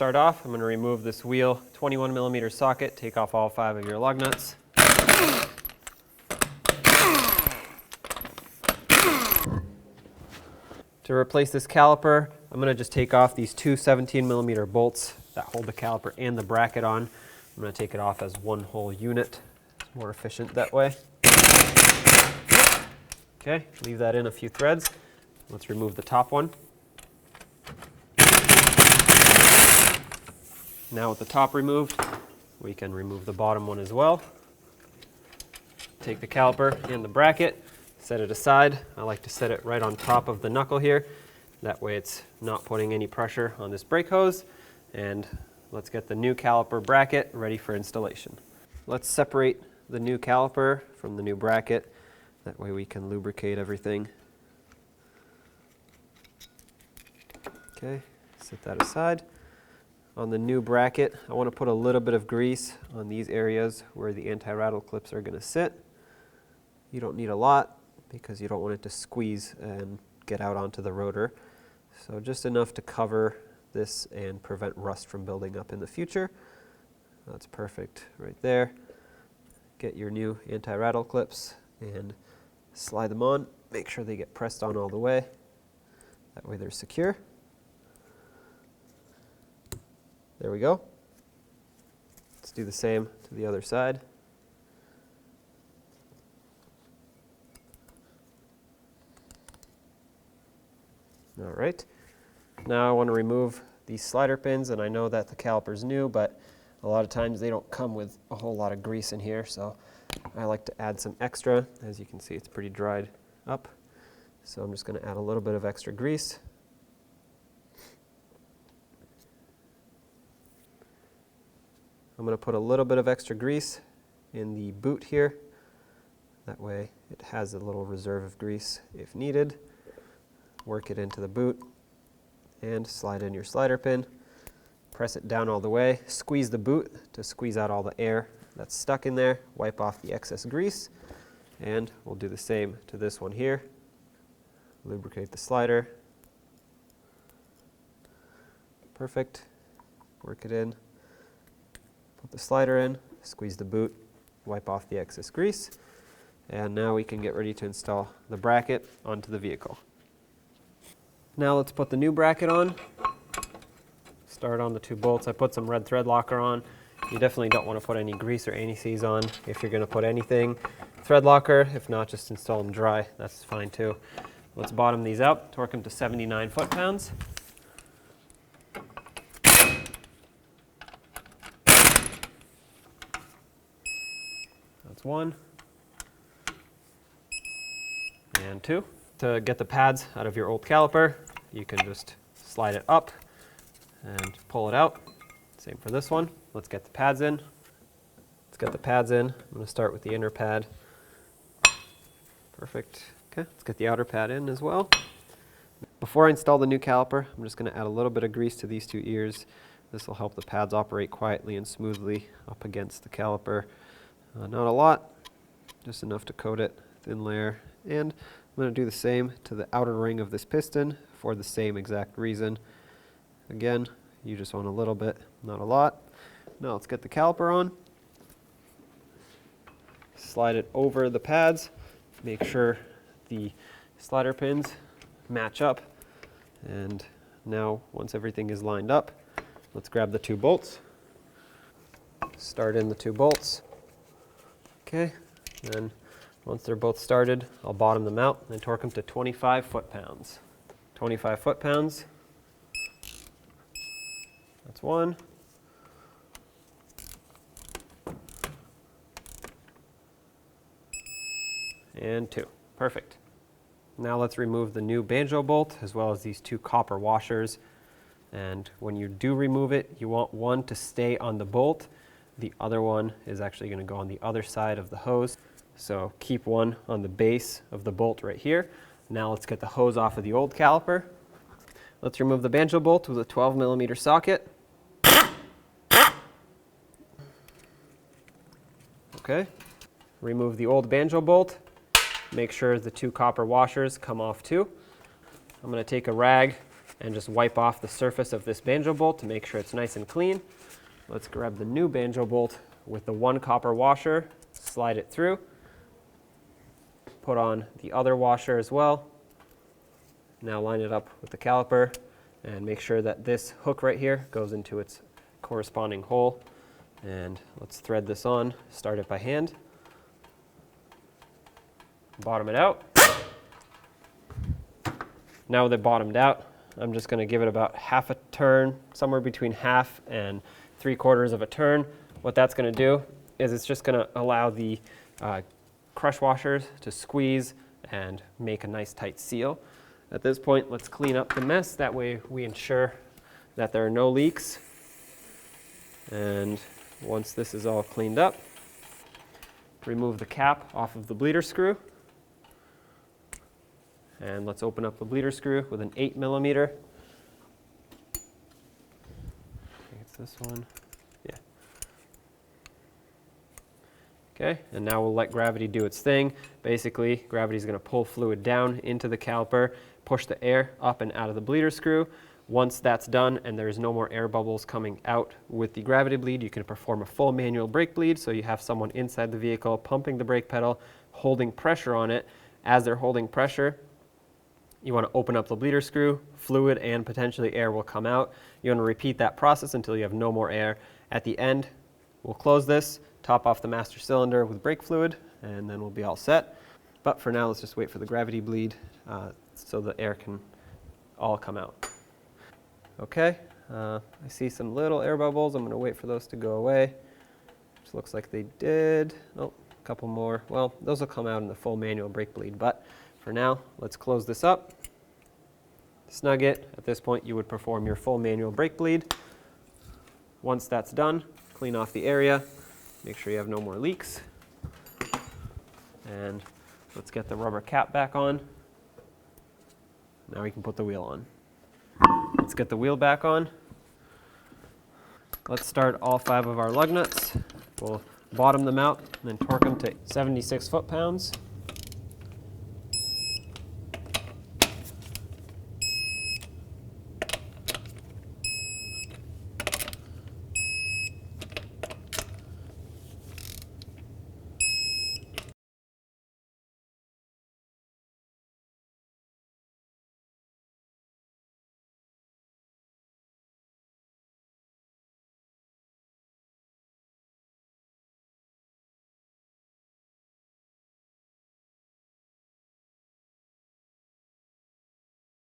start off, I'm going to remove this wheel 21mm socket, take off all 5 of your lug nuts. To replace this caliper, I'm going to just take off these two 17mm bolts that hold the caliper and the bracket on. I'm going to take it off as one whole unit. It's more efficient that way. Okay, leave that in a few threads. Let's remove the top one. Now with the top removed, we can remove the bottom one as well. Take the caliper and the bracket, set it aside. I like to set it right on top of the knuckle here. That way it's not putting any pressure on this brake hose. And let's get the new caliper bracket ready for installation. Let's separate the new caliper from the new bracket. That way we can lubricate everything. Okay, set that aside. On the new bracket, I want to put a little bit of grease on these areas where the anti-rattle clips are going to sit. You don't need a lot because you don't want it to squeeze and get out onto the rotor. So just enough to cover this and prevent rust from building up in the future. That's perfect right there. Get your new anti-rattle clips and slide them on. Make sure they get pressed on all the way. That way they're secure. There we go. Let's do the same to the other side. All right. Now I want to remove these slider pins, and I know that the caliper's new, but a lot of times they don't come with a whole lot of grease in here, so I like to add some extra. As you can see, it's pretty dried up. So I'm just going to add a little bit of extra grease. I'm going to put a little bit of extra grease in the boot here. That way it has a little reserve of grease if needed. Work it into the boot and slide in your slider pin. Press it down all the way. Squeeze the boot to squeeze out all the air that's stuck in there. Wipe off the excess grease. And we'll do the same to this one here. Lubricate the slider. Perfect. Work it in. Put the slider in, squeeze the boot, wipe off the excess grease, and now we can get ready to install the bracket onto the vehicle. Now let's put the new bracket on. Start on the 2 bolts. I put some red thread locker on. You definitely don't want to put any grease or anti-seize on if you're going to put anything. Thread locker, if not, just install them dry. That's fine too. Let's bottom these out, torque them to 79 foot-pounds. That's 1 and 2. To get the pads out of your old caliper, you can just slide it up and pull it out. Same for this one. Let's get the pads in. Let's get the pads in. I'm going to start with the inner pad. Perfect. Okay, let's get the outer pad in as well. Before I install the new caliper, I'm just going to add a little bit of grease to these 2 ears. This will help the pads operate quietly and smoothly up against the caliper. Not a lot, just enough to coat it, thin layer. And I'm going to do the same to the outer ring of this piston for the same exact reason. Again, you just want a little bit, not a lot. Now let's get the caliper on. Slide it over the pads. Make sure the slider pins match up. And now once everything is lined up, let's grab the 2 bolts. Start in the 2 bolts. Okay, then once they're both started, I'll bottom them out and torque them to 25 foot-pounds. 25 foot-pounds. That's 1. And 2. Perfect. Now let's remove the new Banjo bolt as well as these 2 copper washers. And when you do remove it, you want one to stay on the bolt. The other one is actually going to go on the other side of the hose. So keep one on the base of the bolt right here. Now let's get the hose off of the old caliper. Let's remove the Banjo bolt with a 12mm socket. Okay. Remove the old Banjo bolt. Make sure the 2 copper washers come off too. I'm going to take a rag and just wipe off the surface of this banjo bolt to make sure it's nice and clean. Let's grab the new banjo bolt with the 1 copper washer, slide it through, put on the other washer as well. Now line it up with the caliper and make sure that this hook right here goes into its corresponding hole. And let's thread this on, start it by hand, bottom it out. Now that bottomed out, I'm just going to give it about half a turn, somewhere between half and 3/4 of a turn. What that's going to do is it's just going to allow the crush washers to squeeze and make a nice tight seal. At this point, let's clean up the mess. That way we ensure that there are no leaks. And once this is all cleaned up, remove the cap off of the bleeder screw. And let's open up the bleeder screw with an 8mm. I think it's this one. Yeah. Okay, and now we'll let gravity do its thing. Basically, gravity is going to pull fluid down into the caliper, push the air up and out of the bleeder screw. Once that's done and there's no more air bubbles coming out with the gravity bleed, you can perform a full manual brake bleed. So you have someone inside the vehicle pumping the brake pedal, holding pressure on it. As they're holding pressure, you want to open up the bleeder screw, fluid and potentially air will come out. You want to repeat that process until you have no more air. At the end, we'll close this, top off the master cylinder with brake fluid, and then we'll be all set. But for now, let's just wait for the gravity bleed so the air can all come out. Okay, I see some little air bubbles. I'm going to wait for those to go away. Which looks like they did. Oh, a couple more. Well, those will come out in the full manual brake bleed, but for now, let's close this up, snug it. At this point, you would perform your full manual brake bleed. Once that's done, clean off the area, make sure you have no more leaks. And let's get the rubber cap back on. Now we can put the wheel on. Let's get the wheel back on. Let's start all 5 of our lug nuts. We'll bottom them out and then torque them to 76 foot-pounds.